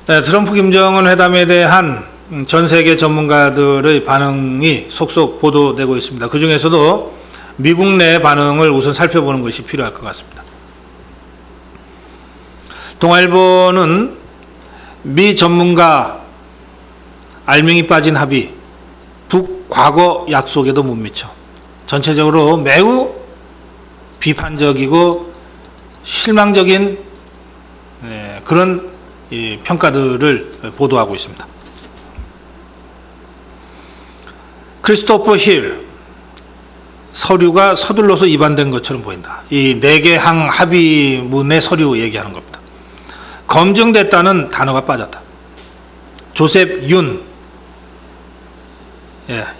네, 트럼프 김정은 회담에 대한 전 세계 전문가들의 반응이 속속 보도되고 있습니다. 그 중에서도 미국 내 반응을 우선 살펴보는 것이 필요할 것 같습니다. 동아일보는 미 전문가 알맹이 빠진 합의, 북 과거 약속에도 못 미쳐. 전체적으로 매우 비판적이고 실망적인 그런 평가들을 보도하고 있습니다. 크리스토퍼 힐, 서류가 서둘러서 위반된 것처럼 보인다. 이 4개 항 합의문의 서류 얘기하는 겁니다. 검증됐다는 단어가 빠졌다. 조셉 윤,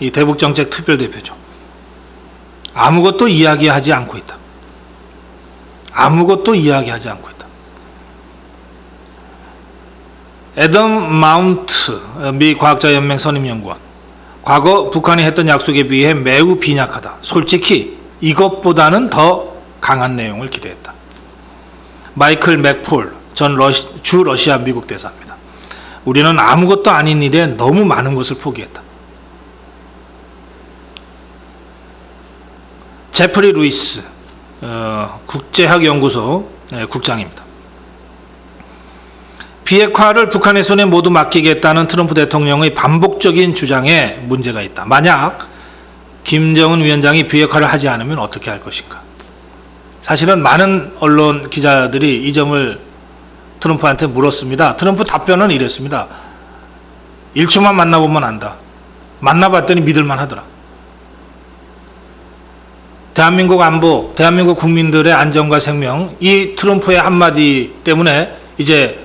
이 대북정책 특별대표죠. 아무것도 이야기하지 않고 있다. 아무것도 이야기하지 않고 있다. 애덤 마운트 미 과학자연맹 선임연구원, 과거 북한이 했던 약속에 비해 매우 빈약하다. 솔직히 이것보다는 더 강한 내용을 기대했다. 마이클 맥폴 전 주 러시아 미국 대사입니다. 우리는 아무것도 아닌 일에 너무 많은 것을 포기했다. 제프리 루이스 국제학연구소 국장입니다. 비핵화를 북한의 손에 모두 맡기겠다는 트럼프 대통령의 반복적인 주장에 문제가 있다. 만약 김정은 위원장이 비핵화를 하지 않으면 어떻게 할 것인가? 사실은 많은 언론 기자들이 이 점을 트럼프한테 물었습니다. 트럼프 답변은 이랬습니다. 1초만 만나보면 안다. 만나봤더니 믿을만 하더라. 대한민국 안보, 대한민국 국민들의 안전과 생명, 이 트럼프의 한마디 때문에 이제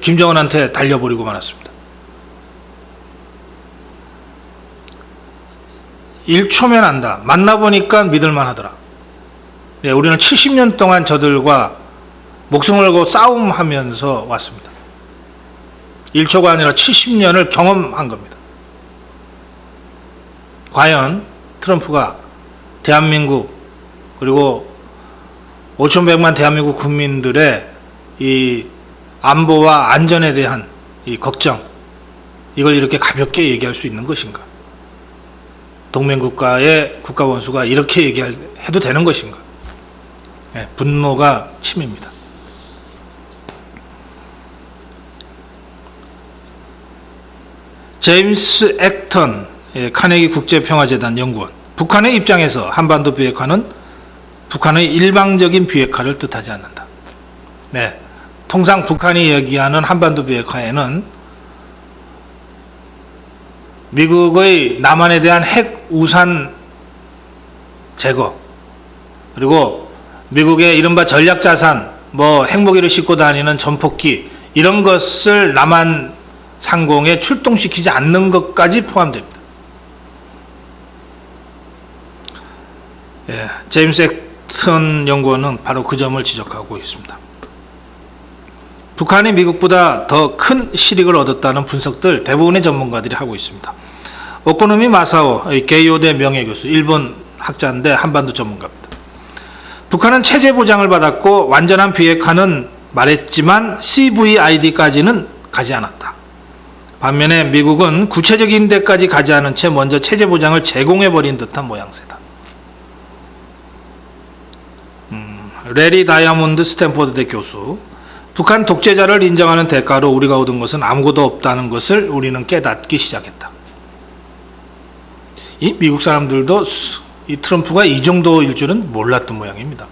김정은한테 달려버리고 말았습니다. 1초면 안다. 만나보니까 믿을만 하더라. 우리는 70년 동안 저들과 목숨을 걸고 싸움하면서 왔습니다. 1초가 아니라 70년을 경험한 겁니다. 과연 트럼프가 대한민국 그리고 5,100만 대한민국 국민들의 이 안보와 안전에 대한 이 걱정, 이걸 이렇게 가볍게 얘기할 수 있는 것인가? 동맹국가의 국가원수가 이렇게 얘기해도 되는 것인가? 분노가 치밉니다. 제임스 액턴 카네기 국제평화재단 연구원, 북한의 입장에서 한반도 비핵화는 북한의 일방적인 비핵화를 뜻하지 않는다. 통상 북한이 얘기하는 한반도 비핵화에는 미국의 남한에 대한 핵 우산 제거, 그리고 미국의 이른바 전략자산, 핵무기를 싣고 다니는 전폭기, 이런 것을 남한 상공에 출동시키지 않는 것까지 포함됩니다. 제임스 액턴 연구원은 바로 그 점을 지적하고 있습니다. 북한이 미국보다 더 큰 실익을 얻었다는 분석들 대부분의 전문가들이 하고 있습니다. 오코노미 마사오 게이오대 명예교수, 일본 학자인데 한반도 전문가입니다. 북한은 체제 보장을 받았고 완전한 비핵화는 말했지만 CVID까지는 가지 않았다. 반면에 미국은 구체적인 데까지 가지 않은 채 먼저 체제 보장을 제공해버린 듯한 모양새다. 레리 다이아몬드 스탠포드대 교수, 북한 독재자를 인정하는 대가로 우리가 얻은 것은 아무것도 없다는 것을 우리는 깨닫기 시작했다. 이 미국 사람들도 이 트럼프가 이 정도일 줄은 몰랐던 모양입니다.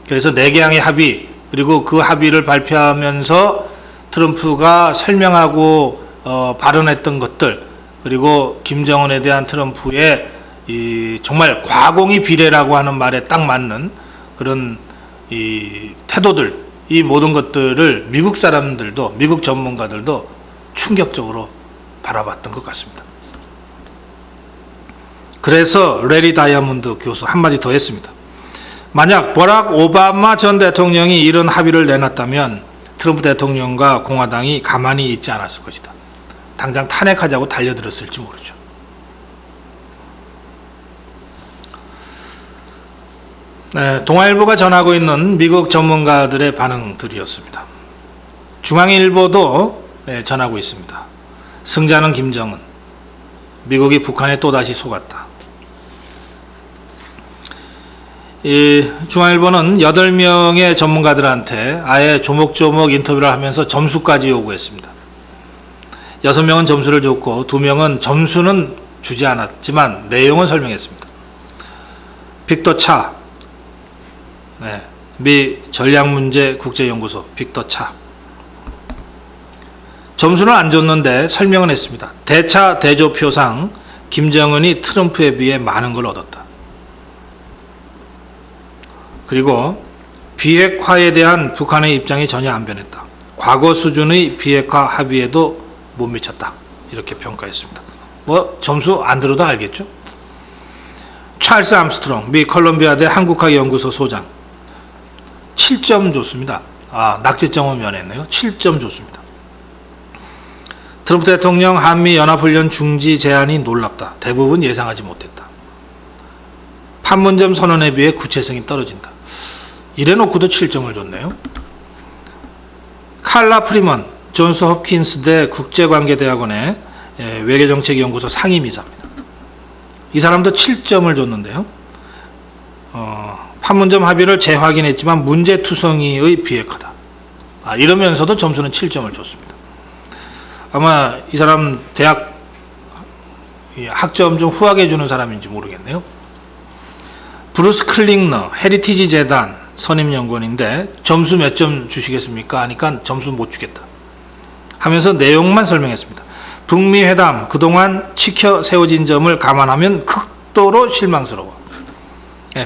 그래서 4개 항의 합의, 그리고 그 합의를 발표하면서 트럼프가 설명하고 발언했던 것들, 그리고 김정은에 대한 트럼프의 이 정말 과공의 비례라고 하는 말에 딱 맞는 그런 이 태도들, 이 모든 것들을 미국 사람들도, 미국 전문가들도 충격적으로 바라봤던 것 같습니다. 그래서 레리 다이아몬드 교수 한마디 더 했습니다. 만약 버락 오바마 전 대통령이 이런 합의를 내놨다면 트럼프 대통령과 공화당이 가만히 있지 않았을 것이다. 당장 탄핵하자고 달려들었을지 모르죠. 동아일보가 전하고 있는 미국 전문가들의 반응들이었습니다. 중앙일보도 전하고 있습니다. 승자는 김정은. 미국이 북한에 또다시 속았다. 이 중앙일보는 8명의 전문가들한테 아예 조목조목 인터뷰를 하면서 점수까지 요구했습니다. 6명은 점수를 줬고 2명은 점수는 주지 않았지만 내용은 설명했습니다. 빅터 차, 미 전략문제국제연구소 빅터 차. 점수는 안 줬는데 설명은 했습니다. 대차 대조표상 김정은이 트럼프에 비해 많은 걸 얻었다. 그리고 비핵화에 대한 북한의 입장이 전혀 안 변했다. 과거 수준의 비핵화 합의에도 못 미쳤다. 이렇게 평가했습니다. 뭐 점수 안 들어도 알겠죠? 찰스 암스트롱 미 컬럼비아대 한국학 연구소 소장 7점 줬습니다. 낙제점은 면했네요. 7점 줬습니다. 트럼프 대통령 한미 연합훈련 중지 제안이 놀랍다. 대부분 예상하지 못했다. 판문점 선언에 비해 구체성이 떨어진다. 이래놓고도 7점을 줬네요. 칼라 프리먼 존스 홉킨스대 국제관계대학원의 외교정책연구소 상임이사입니다. 이 사람도 7점을 줬는데요. 판문점 합의를 재확인했지만 문제투성이의 비핵화다. 이러면서도 점수는 7점을 줬습니다. 아마 이 사람 대학 학점 좀 후하게 주는 사람인지 모르겠네요. 브루스 클링너 헤리티지 재단 선임연구원인데 점수 몇 점 주시겠습니까? 하니까 점수 못 주겠다 하면서 내용만 설명했습니다. 북미 회담 그동안 지켜 세워진 점을 감안하면 극도로 실망스러워.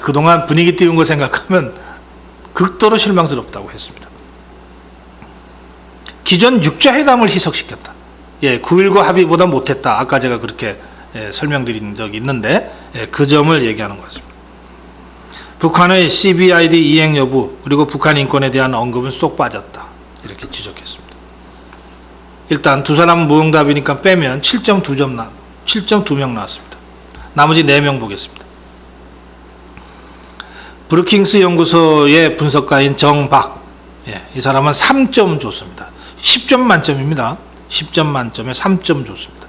그동안 분위기 띄운 거 생각하면 극도로 실망스럽다고 했습니다. 기존 6자 회담을 희석시켰다. 9.19 합의보다 못했다. 아까 제가 그렇게 설명드린 적이 있는데 그 점을 얘기하는 것 같습니다. 북한의 CBID 이행 여부 그리고 북한 인권에 대한 언급은 쏙 빠졌다. 이렇게 지적했습니다. 일단 두 사람 무응답이니까 빼면 7.2명 나왔습니다. 나머지 4명 보겠습니다. 브루킹스 연구소의 분석가인 정박, 이 사람은 3점 줬습니다. 10점 만점입니다. 10점 만점에 3점 줬습니다.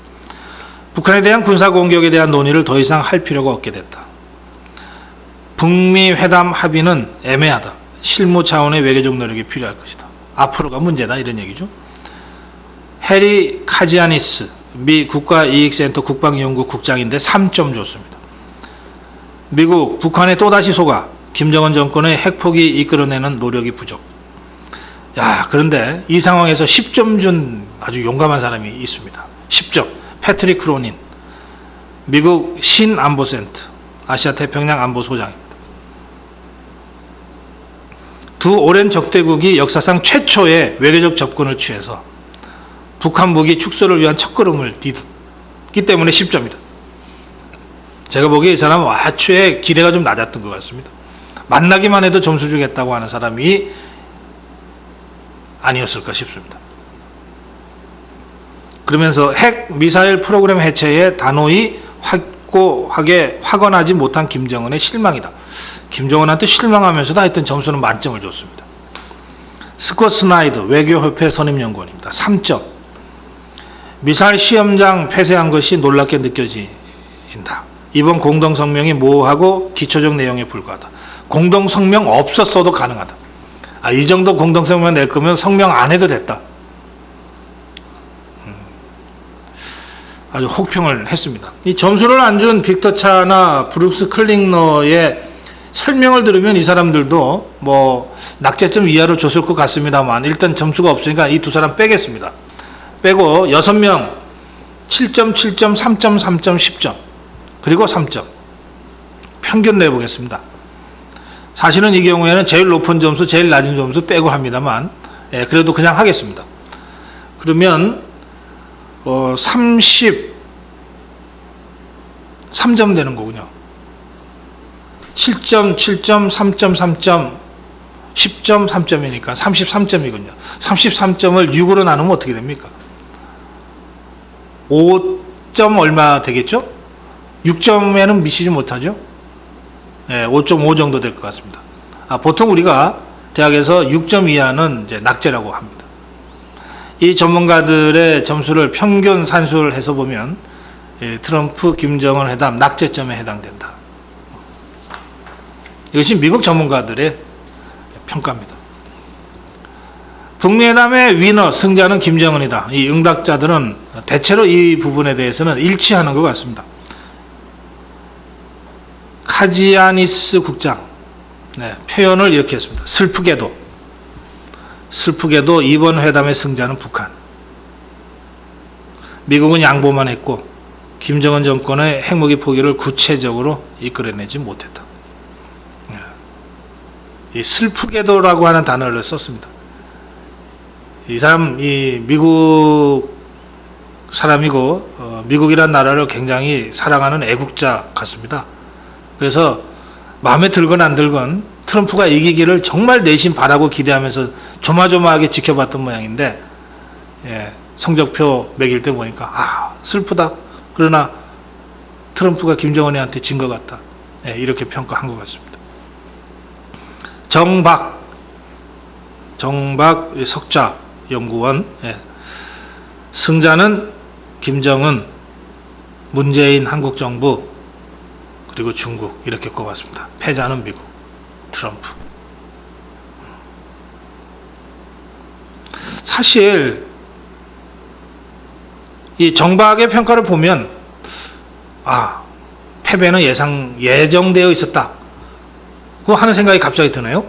북한에 대한 군사공격에 대한 논의를 더 이상 할 필요가 없게 됐다. 북미 회담 합의는 애매하다. 실무 차원의 외교적 노력이 필요할 것이다. 앞으로가 문제다. 이런 얘기죠. 해리 카지아니스 미 국가이익센터 국방연구 국장인데 3점 줬습니다. 미국 북한에 또다시 속아 김정은 정권의 핵포기 이끌어내는 노력이 부족. 그런데 이 상황에서 10점 준 아주 용감한 사람이 있습니다. 10점. 패트릭 크로닌 미국 신안보센터 아시아 태평양 안보소장입니다. 두 오랜 적대국이 역사상 최초의 외교적 접근을 취해서 북한 무기 축소를 위한 첫걸음을 딛기 때문에 10점이다. 제가 보기에 이 사람은 애초에 기대가 좀 낮았던 것 같습니다. 만나기만 해도 점수 주겠다고 하는 사람이 아니었을까 싶습니다. 그러면서 핵 미사일 프로그램 해체에 단호히 확고하게 확언하지 못한 김정은의 실망이다. 김정은한테 실망하면서도 하여튼 점수는 만점을 줬습니다. 스콧 스나이더 외교협회 선임연구원입니다. 3점. 미사일 시험장 폐쇄한 것이 놀랍게 느껴진다. 이번 공동성명이 모호하고 기초적 내용에 불과하다. 공동성명 없었어도 가능하다. 이 정도 공동성명 낼 거면 성명 안 해도 됐다. 아주 혹평을 했습니다. 이 점수를 안 준 빅터 차나 브룩스 클링너의 설명을 들으면 이 사람들도 뭐 낙제점 이하로 줬을 것 같습니다만 일단 점수가 없으니까 이 두 사람 빼겠습니다. 빼고 6명 7점, 7점, 3점, 3점, 10점 그리고 3점 평균 내보겠습니다. 사실은 이 경우에는 제일 높은 점수, 제일 낮은 점수 빼고 합니다만 그래도 그냥 하겠습니다. 그러면 33점 되는 거군요. 7점, 7점, 3점, 3점, 10점, 3점이니까 33점이군요. 33점을 6으로 나누면 어떻게 됩니까? 5점 얼마 되겠죠? 6점에는 미치지 못하죠? 5.5 정도 될 것 같습니다. 보통 우리가 대학에서 6점 이하는 이제 낙제라고 합니다. 이 전문가들의 점수를 평균 산수를 해서 보면 트럼프 김정은 회담 낙제점에 해당된다. 이것이 미국 전문가들의 평가입니다. 북미 회담의 위너 승자는 김정은이다. 이 응답자들은 대체로 이 부분에 대해서는 일치하는 것 같습니다. 카지아니스 국장 표현을 이렇게 했습니다. 슬프게도 이번 회담의 승자는 북한. 미국은 양보만 했고 김정은 정권의 핵무기 포기를 구체적으로 이끌어내지 못했다. 이 슬프게도라고 하는 단어를 썼습니다. 이 사람 미국 사람이고 미국이란 나라를 굉장히 사랑하는 애국자 같습니다. 그래서 마음에 들건 안 들건 트럼프가 이기기를 정말 내심 바라고 기대하면서 조마조마하게 지켜봤던 모양인데 성적표 매길 때 보니까 슬프다. 그러나 트럼프가 김정은이한테 진 것 같다. 이렇게 평가한 것 같습니다. 정박 석좌 연구원 승자는 김정은, 문재인 한국 정부 그리고 중국 이렇게 꼽았습니다. 패자는 미국, 트럼프. 사실 이 정박의 평가를 보면 패배는 예정되어 있었다. 그 하는 생각이 갑자기 드네요.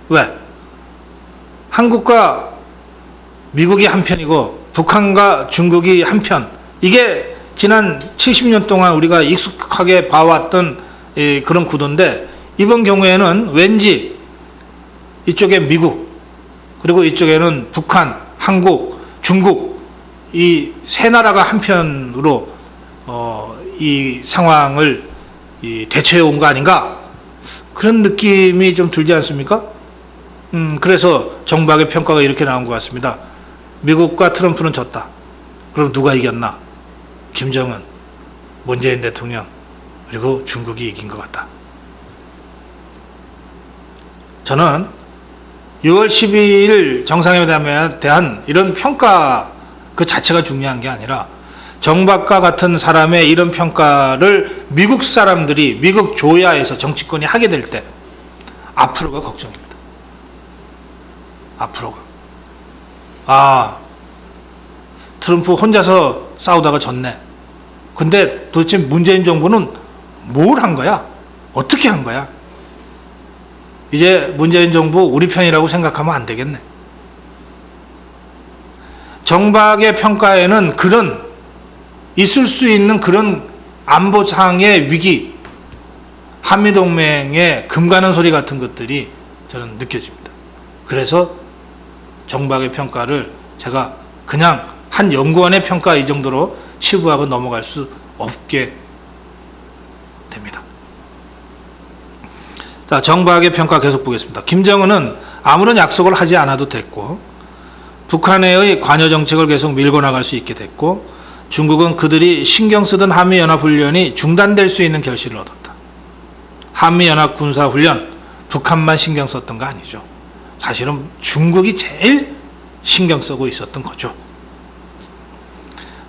왜? 한국과 미국이 한편이고 북한과 중국이 한편. 이게 지난 70년 동안 우리가 익숙하게 봐왔던 그런 구도인데 이번 경우에는 왠지 이쪽에 미국 그리고 이쪽에는 북한, 한국, 중국 이 세 나라가 한편으로 이 상황을 대처해 온 거 아닌가? 그런 느낌이 좀 들지 않습니까? 그래서 정박의 평가가 이렇게 나온 것 같습니다. 미국과 트럼프는 졌다. 그럼 누가 이겼나? 김정은, 문재인 대통령, 그리고 중국이 이긴 것 같다. 저는 6월 12일 정상회담에 대한 이런 평가 그 자체가 중요한 게 아니라 정박과 같은 사람의 이런 평가를 미국 사람들이 미국 조야에서 정치권이 하게 될 때 앞으로가 걱정입니다. 앞으로가. 트럼프 혼자서 싸우다가 졌네. 근데 도대체 문재인 정부는 뭘 한 거야? 어떻게 한 거야? 이제 문재인 정부 우리 편이라고 생각하면 안 되겠네. 정박의 평가에는 있을 수 있는 그런 안보상의 위기, 한미동맹의 금 가는 소리 같은 것들이 저는 느껴집니다. 그래서 정박의 평가를 제가 그냥 한 연구원의 평가 이 정도로 치부하고 넘어갈 수 없게 됩니다. 자, 정박의 평가 계속 보겠습니다. 김정은은 아무런 약속을 하지 않아도 됐고 북한의 관여 정책을 계속 밀고 나갈 수 있게 됐고 중국은 그들이 신경 쓰던 한미연합훈련이 중단될 수 있는 결실을 얻었다. 한미연합 군사훈련 북한만 신경 썼던 거 아니죠. 사실은 중국이 제일 신경 쓰고 있었던 거죠.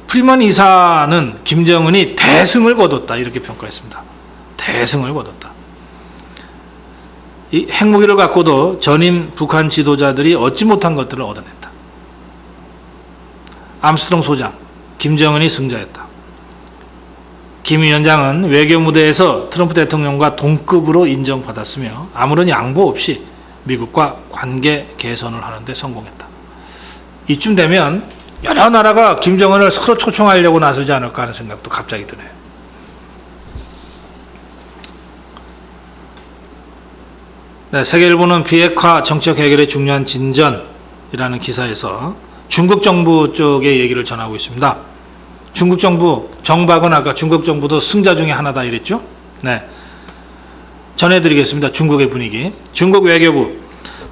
프리먼 이사는 김정은이 대승을 거뒀다 이렇게 평가했습니다. 대승을 거뒀다. 이 핵무기를 갖고도 전임 북한 지도자들이 얻지 못한 것들을 얻어냈다. 암스트롱 소장, 김정은이 승자였다. 김 위원장은 외교 무대에서 트럼프 대통령과 동급으로 인정받았으며 아무런 양보 없이 미국과 관계 개선을 하는 데 성공했다. 이쯤 되면 여러 나라가 김정은을 서로 초청하려고 나서지 않을까 하는 생각도 갑자기 드네요. 네, 세계일보는 비핵화 정책 해결의 중요한 진전이라는 기사에서 중국 정부 쪽의 얘기를 전하고 있습니다. 중국 정부, 정박은 아까 중국 정부도 승자 중에 하나다 이랬죠? 네. 전해드리겠습니다. 중국의 분위기. 중국 외교부.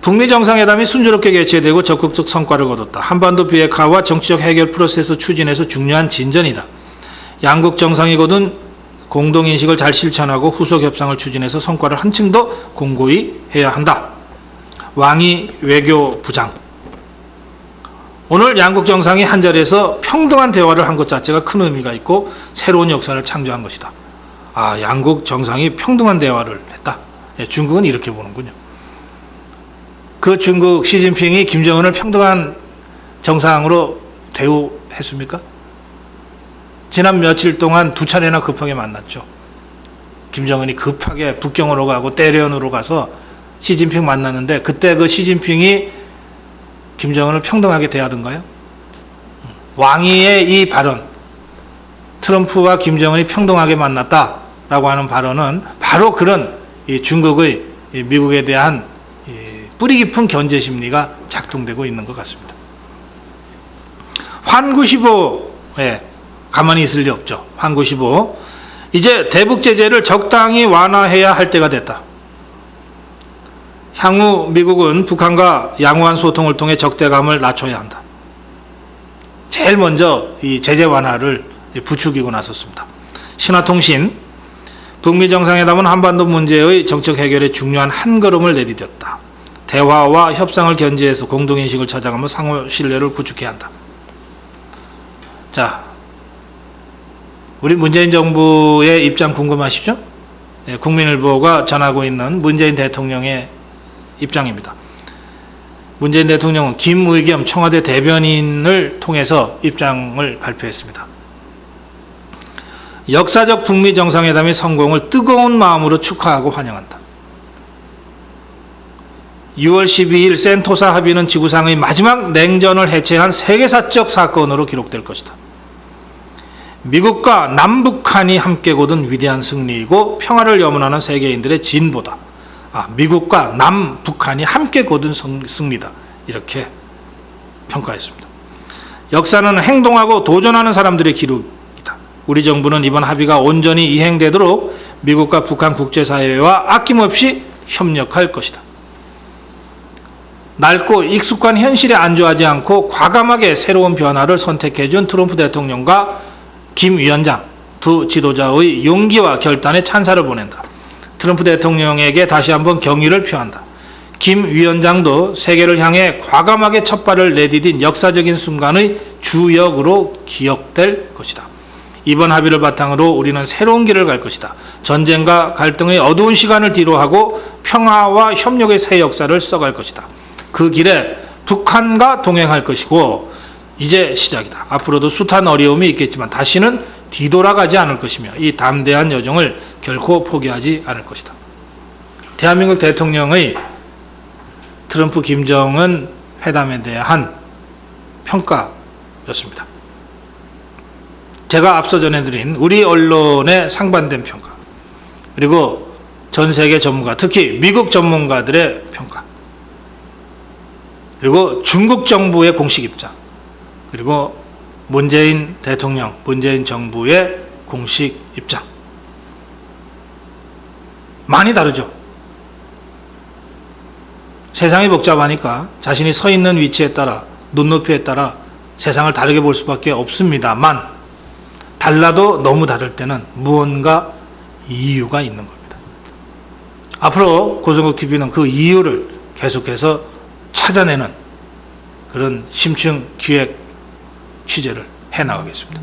북미 정상회담이 순조롭게 개최되고 적극적 성과를 거뒀다. 한반도 비핵화와 정치적 해결 프로세스 추진에서 중요한 진전이다. 양국 정상이 거둔 공동인식을 잘 실천하고 후속 협상을 추진해서 성과를 한층 더 공고히 해야 한다. 왕이 외교부장. 오늘 양국 정상이 한자리에서 평등한 대화를 한 것 자체가 큰 의미가 있고 새로운 역사를 창조한 것이다. 아, 양국 정상이 평등한 대화를 했다. 예, 중국은 이렇게 보는군요. 그 중국 시진핑이 김정은을 평등한 정상으로 대우했습니까? 지난 며칠 동안 2차례나 급하게 만났죠. 김정은이 급하게 북경으로 가고 때려안으로 가서 시진핑 만났는데 그때 그 시진핑이 김정은을 평등하게 대하던가요? 왕위의 이 발언, 트럼프와 김정은이 평등하게 만났다라고 하는 발언은 바로 그런 중국의 미국에 대한 뿌리 깊은 견제 심리가 작동되고 있는 것 같습니다. 환95에 가만히 있을 리 없죠. 환95. 이제 대북 제재를 적당히 완화해야 할 때가 됐다. 향후 미국은 북한과 양호한 소통을 통해 적대감을 낮춰야 한다. 제일 먼저 이 제재 완화를 부추기고 나섰습니다. 신화통신, 북미 정상회담은 한반도 문제의 정책 해결에 중요한 한 걸음을 내디뎠다. 대화와 협상을 견지해서 공동인식을 찾아가며 상호 신뢰를 구축해야 한다. 자, 우리 문재인 정부의 입장 궁금하시죠? 네, 국민일보가 전하고 있는 문재인 대통령의 입장입니다. 문재인 대통령은 김의겸 청와대 대변인을 통해서 입장을 발표했습니다. 역사적 북미 정상회담의 성공을 뜨거운 마음으로 축하하고 환영한다. 6월 12일 센토사 합의는 지구상의 마지막 냉전을 해체한 세계사적 사건으로 기록될 것이다. 미국과 남북한이 함께 거둔 위대한 승리이고 평화를 염원하는 세계인들의 진보다. 미국과 남북한이 함께 거둔 승리다. 이렇게 평가했습니다. 역사는 행동하고 도전하는 사람들의 기록이다. 우리 정부는 이번 합의가 온전히 이행되도록 미국과 북한 국제사회와 아낌없이 협력할 것이다. 낡고 익숙한 현실에 안주하지 않고 과감하게 새로운 변화를 선택해준 트럼프 대통령과 김 위원장 두 지도자의 용기와 결단에 찬사를 보낸다. 트럼프 대통령에게 다시 한번 경의를 표한다. 김 위원장도 세계를 향해 과감하게 첫발을 내디딘 역사적인 순간의 주역으로 기억될 것이다. 이번 합의를 바탕으로 우리는 새로운 길을 갈 것이다. 전쟁과 갈등의 어두운 시간을 뒤로하고 평화와 협력의 새 역사를 써갈 것이다. 그 길에 북한과 동행할 것이고 이제 시작이다. 앞으로도 숱한 어려움이 있겠지만 다시는 뒤돌아가지 않을 것이며 이 담대한 여정을 결코 포기하지 않을 것이다. 대한민국 대통령의 트럼프 김정은 회담에 대한 평가였습니다. 제가 앞서 전해드린 우리 언론의 상반된 평가, 그리고 전 세계 전문가, 특히 미국 전문가들의 평가, 그리고 중국 정부의 공식 입장, 그리고 문재인 대통령, 문재인 정부의 공식 입장. 많이 다르죠. 세상이 복잡하니까 자신이 서 있는 위치에 따라, 눈높이에 따라 세상을 다르게 볼 수밖에 없습니다만, 달라도 너무 다를 때는 무언가 이유가 있는 겁니다. 앞으로 고성국 TV는 그 이유를 계속해서 찾아내는 그런 심층 기획 취재를 해나가겠습니다.